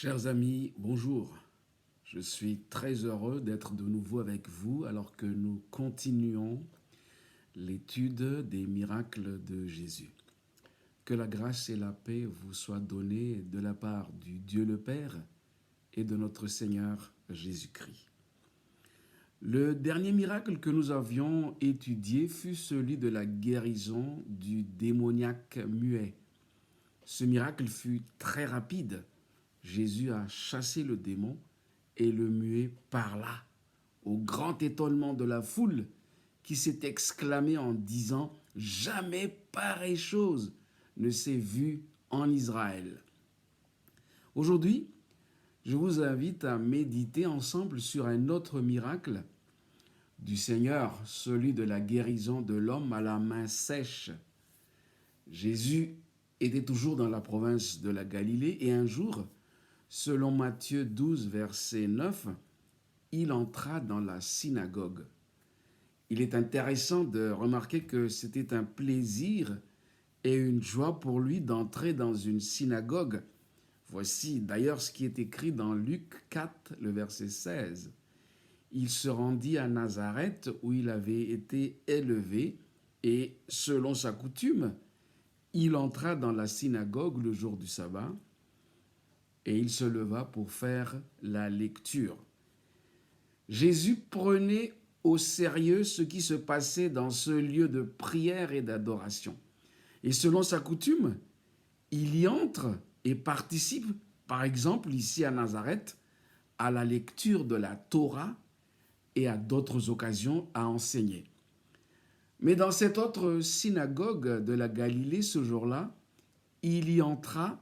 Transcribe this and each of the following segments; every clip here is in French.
Chers amis, bonjour. Je suis très heureux d'être de nouveau avec vous alors que nous continuons l'étude des miracles de Jésus. Que la grâce et la paix vous soient données de la part du Dieu le Père et de notre Seigneur Jésus-Christ. Le dernier miracle que nous avions étudié fut celui de la guérison du démoniaque muet. Ce miracle fut très rapide. Jésus a chassé le démon et le muet parla, au grand étonnement de la foule qui s'est exclamée en disant « Jamais pareille chose ne s'est vue en Israël ». Aujourd'hui, je vous invite à méditer ensemble sur un autre miracle du Seigneur, celui de la guérison de l'homme à la main sèche. Jésus était toujours dans la province de la Galilée et un jour, selon Matthieu 12, verset 9, il entra dans la synagogue. Il est intéressant de remarquer que c'était un plaisir et une joie pour lui d'entrer dans une synagogue. Voici d'ailleurs ce qui est écrit dans Luc 4, le verset 16. Il se rendit à Nazareth où il avait été élevé et, selon sa coutume, il entra dans la synagogue le jour du sabbat et il se leva pour faire la lecture. Jésus prenait au sérieux ce qui se passait dans ce lieu de prière et d'adoration. Et selon sa coutume, il y entre et participe, par exemple ici à Nazareth, à la lecture de la Torah et à d'autres occasions à enseigner. Mais dans cette autre synagogue de la Galilée ce jour-là, il y entra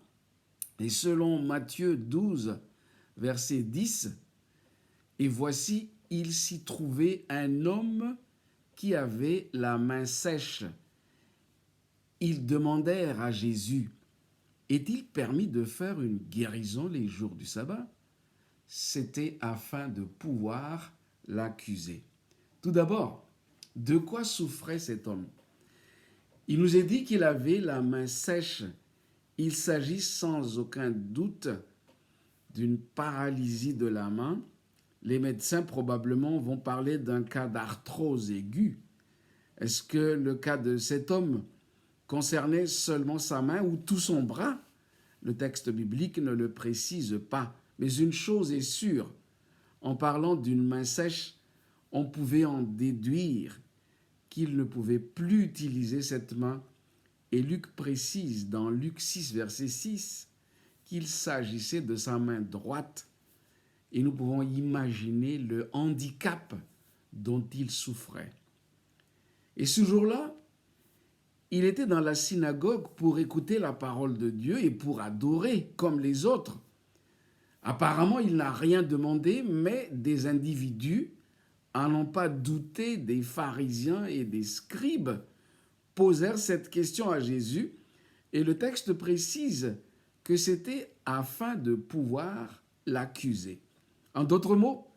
et selon Matthieu 12, verset 10, et voici, il s'y trouvait un homme qui avait la main sèche. Ils demandèrent à Jésus, est-il permis de faire une guérison les jours du sabbat? C'était afin de pouvoir l'accuser. Tout d'abord, de quoi souffrait cet homme? Il nous est dit qu'il avait la main sèche. Il s'agit sans aucun doute d'une paralysie de la main. Les médecins probablement vont parler d'un cas d'arthrose aiguë. Est-ce que le cas de cet homme concernait seulement sa main ou tout son bras? Le texte biblique ne le précise pas. Mais une chose est sûre, en parlant d'une main sèche, on pouvait en déduire qu'il ne pouvait plus utiliser cette main. Et Luc précise dans Luc 6, verset 6, qu'il s'agissait de sa main droite. Et nous pouvons imaginer le handicap dont il souffrait. Et ce jour-là, il était dans la synagogue pour écouter la parole de Dieu et pour adorer comme les autres. Apparemment, il n'a rien demandé, mais des individus, à n'en pas douter des pharisiens et des scribes, posèrent cette question à Jésus et le texte précise que c'était afin de pouvoir l'accuser. En d'autres mots,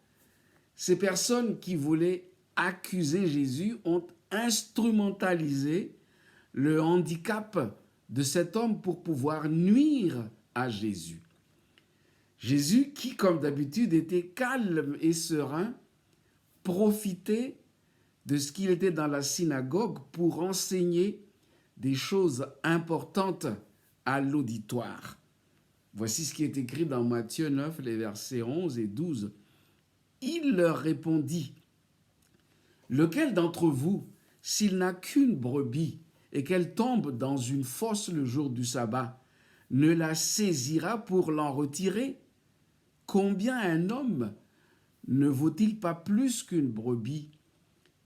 ces personnes qui voulaient accuser Jésus ont instrumentalisé le handicap de cet homme pour pouvoir nuire à Jésus. Jésus, qui comme d'habitude était calme et serein, profitait de ce qu'il était dans la synagogue pour enseigner des choses importantes à l'auditoire. Voici ce qui est écrit dans Matthieu 9, les versets 11 et 12. Il leur répondit, « Lequel d'entre vous, s'il n'a qu'une brebis et qu'elle tombe dans une fosse le jour du sabbat, ne la saisira pour l'en retirer? Combien un homme ne vaut-il pas plus qu'une brebis?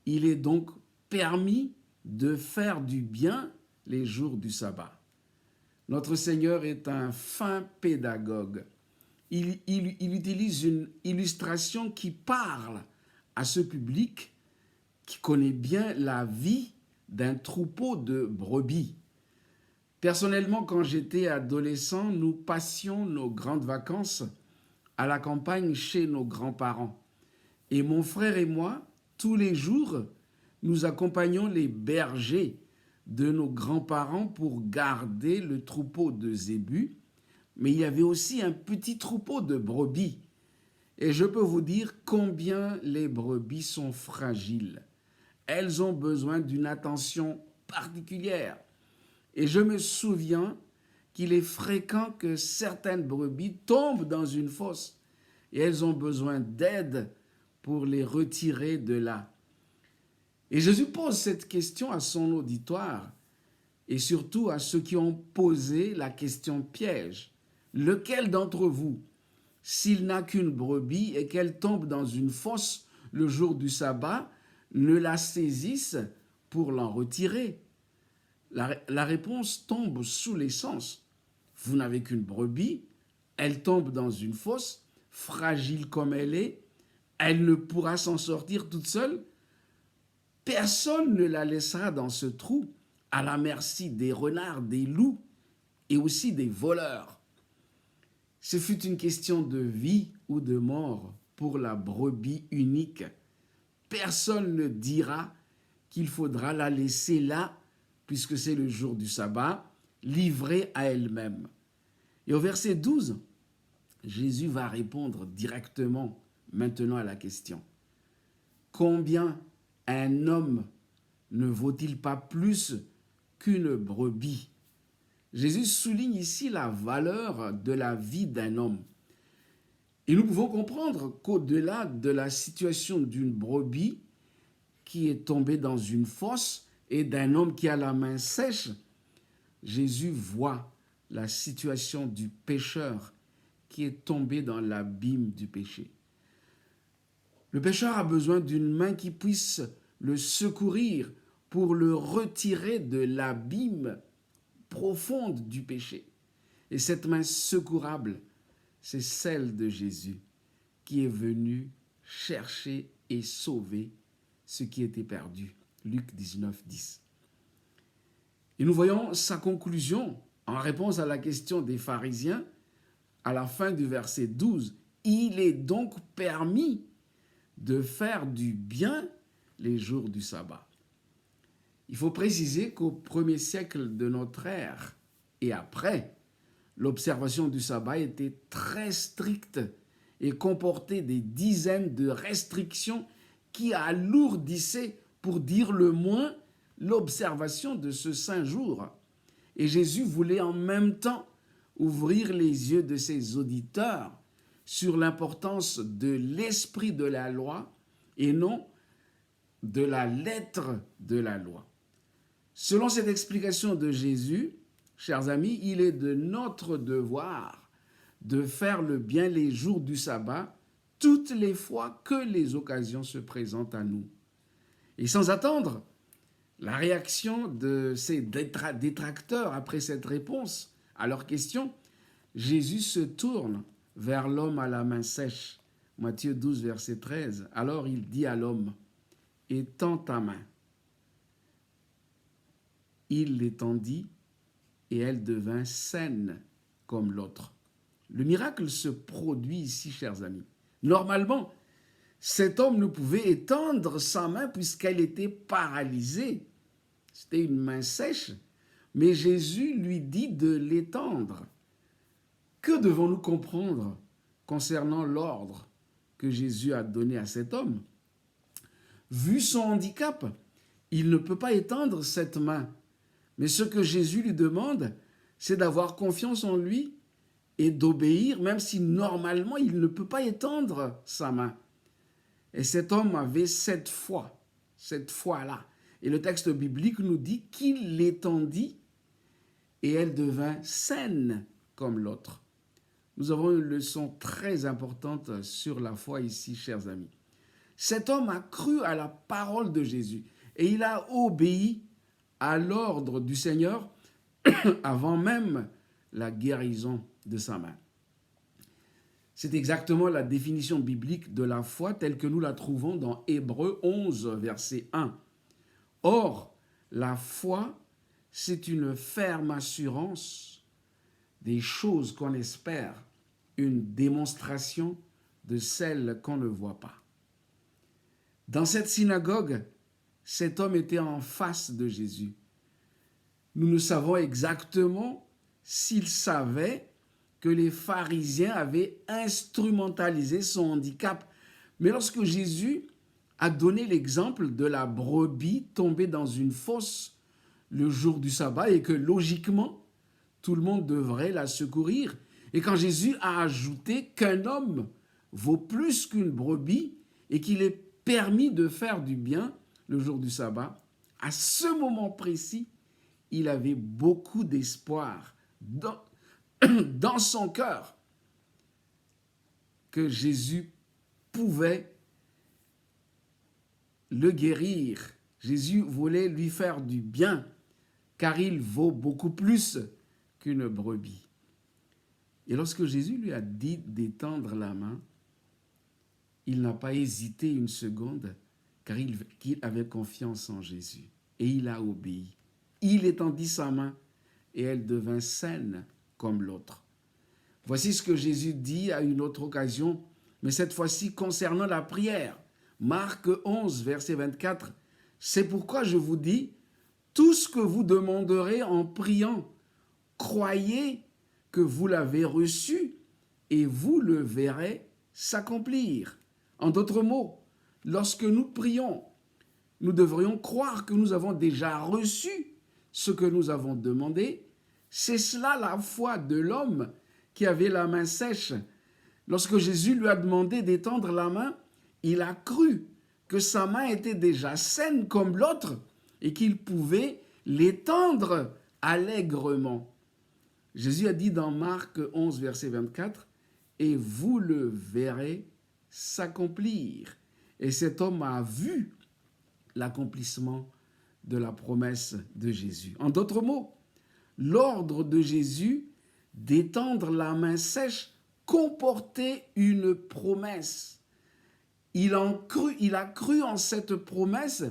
Il est donc permis de faire du bien les jours du sabbat. » Notre Seigneur est un fin pédagogue. Il utilise une illustration qui parle à ce public qui connaît bien la vie d'un troupeau de brebis. Personnellement, quand j'étais adolescent, nous passions nos grandes vacances à la campagne chez nos grands-parents. Et mon frère et moi, tous les jours, nous accompagnions les bergers de nos grands-parents pour garder le troupeau de zébus, mais il y avait aussi un petit troupeau de brebis. Et je peux vous dire combien les brebis sont fragiles. Elles ont besoin d'une attention particulière. Et je me souviens qu'il est fréquent que certaines brebis tombent dans une fosse et elles ont besoin d'aide pour les retirer de là. Et Jésus pose cette question à son auditoire et surtout à ceux qui ont posé la question piège. Lequel d'entre vous, s'il n'a qu'une brebis et qu'elle tombe dans une fosse le jour du sabbat, ne la saisisse pour l'en retirer? La réponse tombe sous les sens. Vous n'avez qu'une brebis, elle tombe dans une fosse, fragile comme elle ne pourra s'en sortir toute seule. Personne ne la laissera dans ce trou, à la merci des renards, des loups et aussi des voleurs. Ce fut une question de vie ou de mort pour la brebis unique. Personne ne dira qu'il faudra la laisser là, puisque c'est le jour du sabbat, livrée à elle-même. Et au verset 12, Jésus va répondre directement maintenant à la question. Combien un homme ne vaut-il pas plus qu'une brebis? Jésus souligne ici la valeur de la vie d'un homme. Et nous pouvons comprendre qu'au-delà de la situation d'une brebis qui est tombée dans une fosse et d'un homme qui a la main sèche, Jésus voit la situation du pécheur qui est tombé dans l'abîme du péché. Le pécheur a besoin d'une main qui puisse le secourir pour le retirer de l'abîme profonde du péché. Et cette main secourable, c'est celle de Jésus qui est venu chercher et sauver ce qui était perdu. Luc 19, 10. Et nous voyons sa conclusion en réponse à la question des pharisiens à la fin du verset 12. Il est donc permis de faire du bien les jours du sabbat. Il faut préciser qu'au premier siècle de notre ère et après, l'observation du sabbat était très stricte et comportait des dizaines de restrictions qui alourdissaient, pour dire le moins, l'observation de ce saint jour. Et Jésus voulait en même temps ouvrir les yeux de ses auditeurs sur l'importance de l'esprit de la loi et non de la lettre de la loi. Selon cette explication de Jésus, chers amis, il est de notre devoir de faire le bien les jours du sabbat, toutes les fois que les occasions se présentent à nous. Et sans attendre la réaction de ces détracteurs après cette réponse à leur question, Jésus se tourne vers l'homme à la main sèche. Matthieu 12, verset 13. Alors il dit à l'homme, « Étends ta main. » Il l'étendit et elle devint saine comme l'autre. Le miracle se produit ici, chers amis. Normalement, cet homme ne pouvait étendre sa main puisqu'elle était paralysée. C'était une main sèche, mais Jésus lui dit de l'étendre. Que devons-nous comprendre concernant l'ordre que Jésus a donné à cet homme? Vu son handicap, il ne peut pas étendre cette main. Mais ce que Jésus lui demande, c'est d'avoir confiance en lui et d'obéir, même si normalement il ne peut pas étendre sa main. Et cet homme avait cette foi-là. Et le texte biblique nous dit qu'il l'étendit et elle devint saine comme l'autre. Nous avons une leçon très importante sur la foi ici, chers amis. Cet homme a cru à la parole de Jésus et il a obéi à l'ordre du Seigneur avant même la guérison de sa main. C'est exactement la définition biblique de la foi telle que nous la trouvons dans Hébreux 11, verset 1. Or, la foi, c'est une ferme assurance des choses qu'on espère, une démonstration de celles qu'on ne voit pas. Dans cette synagogue, cet homme était en face de Jésus. Nous ne savons exactement s'il savait que les pharisiens avaient instrumentalisé son handicap. Mais lorsque Jésus a donné l'exemple de la brebis tombée dans une fosse le jour du sabbat et que logiquement, tout le monde devrait la secourir. Et quand Jésus a ajouté qu'un homme vaut plus qu'une brebis et qu'il est permis de faire du bien le jour du sabbat, à ce moment précis, il avait beaucoup d'espoir dans son cœur que Jésus pouvait le guérir. Jésus voulait lui faire du bien, car il vaut beaucoup plus qu'une brebis. Et lorsque Jésus lui a dit d'étendre la main, il n'a pas hésité une seconde, car il avait confiance en Jésus. Et il a obéi. Il étendit sa main et elle devint saine comme l'autre. Voici ce que Jésus dit à une autre occasion, mais cette fois-ci concernant la prière. Marc 11, verset 24. C'est pourquoi je vous dis, tout ce que vous demanderez en priant, croyez que vous l'avez reçu et vous le verrez s'accomplir. En d'autres mots, lorsque nous prions, nous devrions croire que nous avons déjà reçu ce que nous avons demandé. C'est cela la foi de l'homme qui avait la main sèche. Lorsque Jésus lui a demandé d'étendre la main, il a cru que sa main était déjà saine comme l'autre et qu'il pouvait l'étendre allègrement. Jésus a dit dans Marc 11, verset 24, « Et vous le verrez s'accomplir. » Et cet homme a vu l'accomplissement de la promesse de Jésus. En d'autres mots, l'ordre de Jésus d'étendre la main sèche comportait une promesse. Il a cru en cette promesse,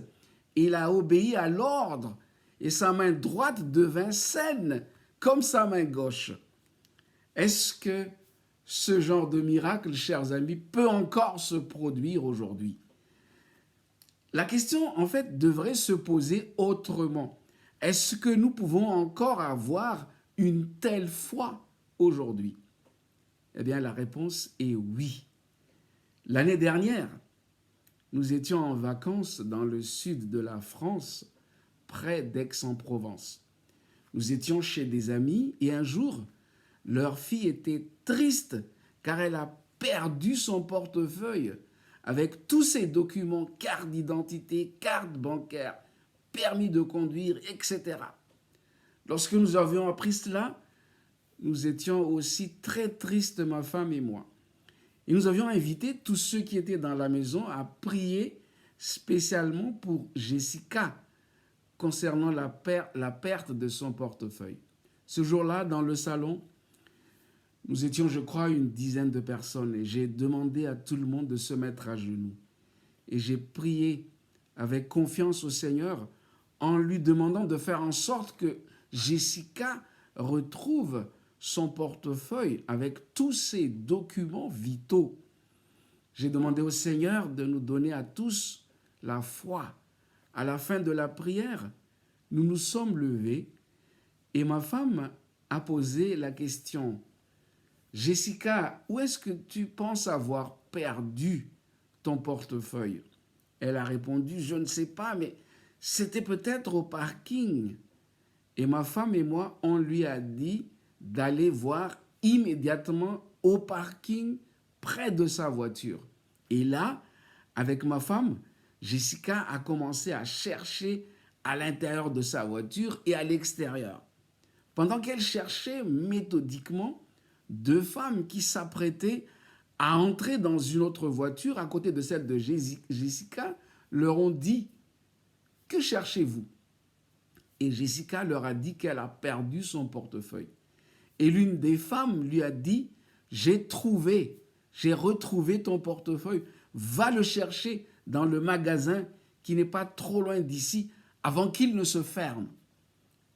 il a obéi à l'ordre et sa main droite devint saine comme sa main gauche. Est-ce que ce genre de miracle, chers amis, peut encore se produire aujourd'hui? La question, en fait, devrait se poser autrement. Est-ce que nous pouvons encore avoir une telle foi aujourd'hui? Eh bien, la réponse est oui. L'année dernière, nous étions en vacances dans le sud de la France, près d'Aix-en-Provence. Nous étions chez des amis et un jour, leur fille était triste car elle a perdu son portefeuille avec tous ses documents, carte d'identité, carte bancaire, permis de conduire, etc. Lorsque nous avions appris cela, nous étions aussi très tristes, ma femme et moi. Et nous avions invité tous ceux qui étaient dans la maison à prier spécialement pour Jessica concernant la perte de son portefeuille. Ce jour-là, dans le salon, nous étions, je crois, une dizaine de personnes et j'ai demandé à tout le monde de se mettre à genoux. Et j'ai prié avec confiance au Seigneur en lui demandant de faire en sorte que Jessica retrouve son portefeuille avec tous ses documents vitaux. J'ai demandé au Seigneur de nous donner à tous la foi. À la fin de la prière, nous nous sommes levés et ma femme a posé la question « Jessica, où est-ce que tu penses avoir perdu ton portefeuille ?» Elle a répondu « Je ne sais pas, mais c'était peut-être au parking. » Et ma femme et moi, on lui a dit d'aller voir immédiatement au parking près de sa voiture. Et là, avec ma femme, Jessica a commencé à chercher à l'intérieur de sa voiture et à l'extérieur. Pendant qu'elle cherchait méthodiquement, deux femmes qui s'apprêtaient à entrer dans une autre voiture à côté de celle de Jessica leur ont dit « Que cherchez-vous » Et Jessica leur a dit qu'elle a perdu son portefeuille. Et l'une des femmes lui a dit « J'ai retrouvé ton portefeuille, va le chercher dans le magasin qui n'est pas trop loin d'ici avant qu'il ne se ferme. »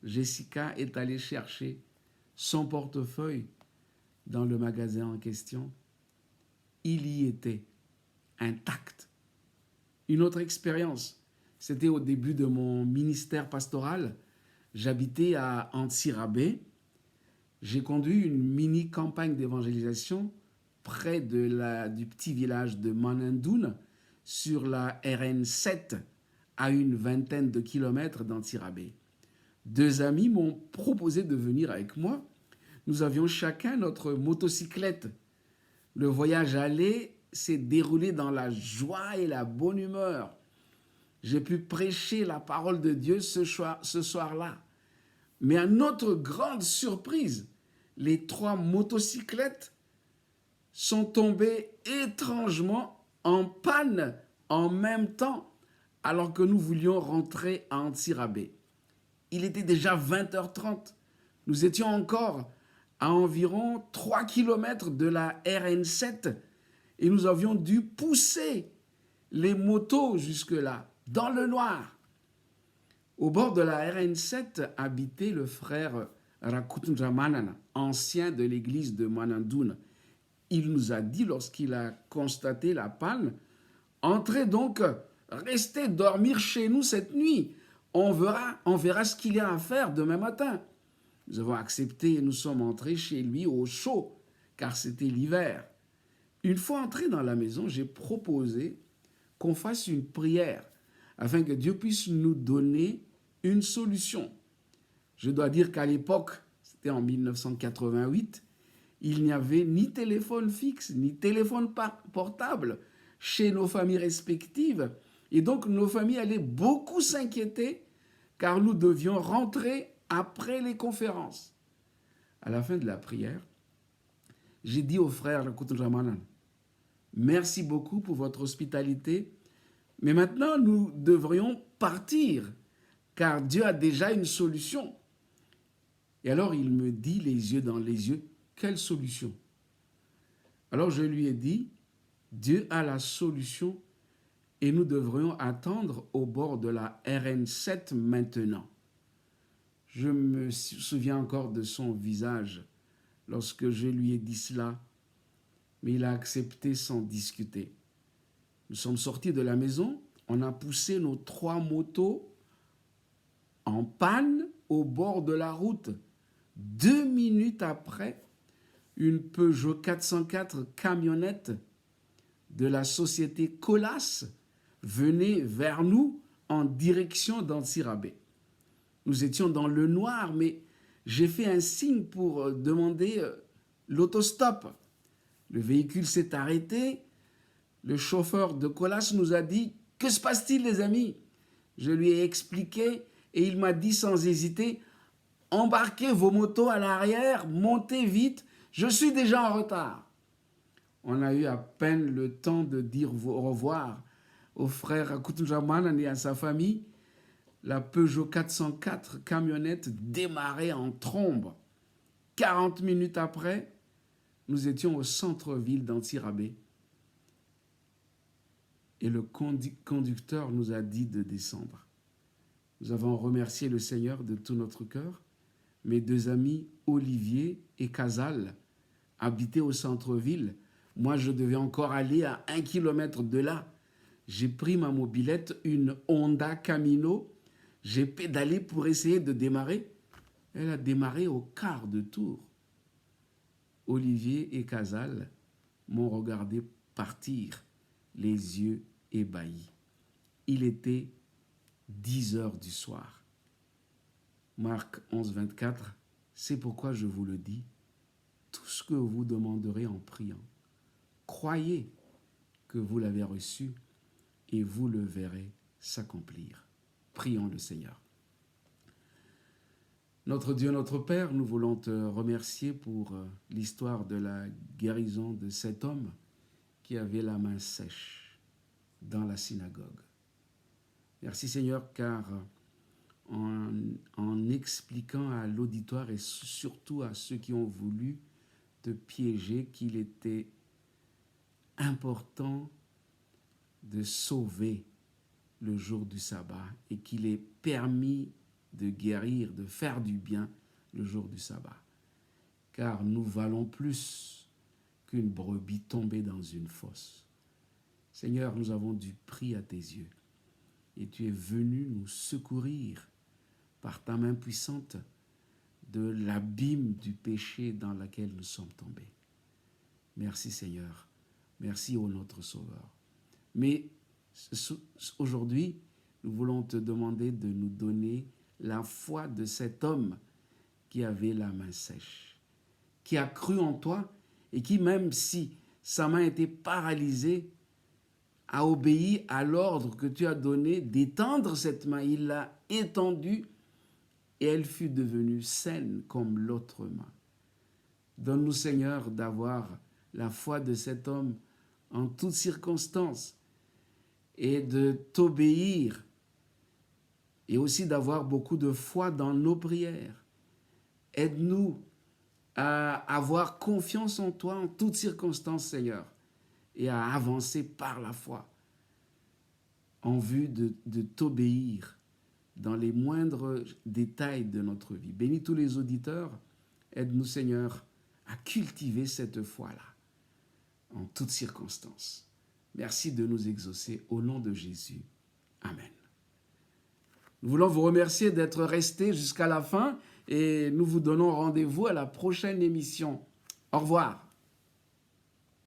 Jessica est allée chercher son portefeuille dans le magasin en question. Il y était, intact. Une autre expérience, c'était au début de mon ministère pastoral. J'habitais à Antsirabé. j'ai conduit une mini-campagne d'évangélisation près du petit village de Manandoune sur la RN7 à une vingtaine de kilomètres d'Antirabé. 2 amis m'ont proposé de venir avec moi. Nous avions chacun notre motocyclette. Le voyage aller s'est déroulé dans la joie et la bonne humeur. J'ai pu prêcher la parole de Dieu ce soir-là. Mais à notre grande surprise, les 3 motocyclettes sont tombées étrangement en panne en même temps alors que nous voulions rentrer à Antirabé. Il était déjà 20h30. Nous étions encore à environ 3 km de la RN7 et nous avions dû pousser les motos jusque-là, dans le noir. Au bord de la RN7 habitait le frère Rakutundramanana, ancien de l'église de Manandoune. Il nous a dit, lorsqu'il a constaté la panne, « Entrez donc, restez dormir chez nous cette nuit. On verra ce qu'il y a à faire demain matin. » Nous avons accepté et nous sommes entrés chez lui au chaud, car c'était l'hiver. Une fois entrés dans la maison, j'ai proposé qu'on fasse une prière afin que Dieu puisse nous donner une solution. Je dois dire qu'à l'époque, c'était en 1988, il n'y avait ni téléphone fixe, ni téléphone portable chez nos familles respectives. Et donc, nos familles allaient beaucoup s'inquiéter car nous devions rentrer après les conférences. À la fin de la prière, j'ai dit au frère Kutunjamanan, « Merci beaucoup pour votre hospitalité, mais maintenant nous devrions partir car Dieu a déjà une solution. » Et alors il me dit les yeux dans les yeux, « Quelle solution ?» Alors je lui ai dit, « Dieu a la solution et nous devrions attendre au bord de la RN7 maintenant. » Je me souviens encore de son visage lorsque je lui ai dit cela, mais il a accepté sans discuter. Nous sommes sortis de la maison, on a poussé nos 3 motos en panne au bord de la route. 2 minutes après, une Peugeot 404 camionnette de la société Colas venait vers nous en direction d'Antirabé. Nous étions dans le noir, mais j'ai fait un signe pour demander l'autostop. Le véhicule s'est arrêté. Le chauffeur de Colas nous a dit « Que se passe-t-il, les amis ?» Je lui ai expliqué et il m'a dit sans hésiter « Embarquez vos motos à l'arrière, montez vite, je suis déjà en retard. » On a eu à peine le temps de dire au revoir au frère Kutunjamanan et à sa famille. La Peugeot 404 camionnette démarrait en trombe. 40 minutes après, nous étions au centre-ville d'Antirabé. Et le conducteur nous a dit de descendre. Nous avons remercié le Seigneur de tout notre cœur. Mes 2 amis, Olivier et Casal, habitaient au centre-ville. Moi, je devais encore aller à 1 kilomètre de là. J'ai pris ma mobilette, une Honda Camino. J'ai pédalé pour essayer de démarrer. Elle a démarré au quart de tour. Olivier et Casal m'ont regardé partir, les yeux ébahis. Il était 10 heures du soir. Marc 11, 24, c'est pourquoi je vous le dis, tout ce que vous demanderez en priant, croyez que vous l'avez reçu et vous le verrez s'accomplir. Prions le Seigneur. Notre Dieu, notre Père, nous voulons te remercier pour l'histoire de la guérison de cet homme qui avait la main sèche dans la synagogue. Merci Seigneur, car en expliquant à l'auditoire et surtout à ceux qui ont voulu te piéger qu'il était important de sauver le jour du sabbat et qu'il est permis de guérir, de faire du bien le jour du sabbat. Car nous valons plus qu'une brebis tombée dans une fosse. Seigneur, nous avons du prix à tes yeux et tu es venu nous secourir par ta main puissante de l'abîme du péché dans lequel nous sommes tombés. Merci Seigneur. Merci ô notre Sauveur. Mais aujourd'hui, nous voulons te demander de nous donner la foi de cet homme qui avait la main sèche, qui a cru en toi et qui, même si sa main était paralysée, a obéi à l'ordre que tu as donné d'étendre cette main. Il l'a étendue et elle fut devenue saine comme l'autre main. Donne-nous, Seigneur, d'avoir la foi de cet homme en toutes circonstances et de t'obéir et aussi d'avoir beaucoup de foi dans nos prières. Aide-nous à avoir confiance en toi en toutes circonstances, Seigneur, et à avancer par la foi en vue de t'obéir dans les moindres détails de notre vie. Bénis tous les auditeurs. Aide-nous, Seigneur, à cultiver cette foi-là en toutes circonstances. Merci de nous exaucer au nom de Jésus. Amen. Nous voulons vous remercier d'être restés jusqu'à la fin et nous vous donnons rendez-vous à la prochaine émission. Au revoir.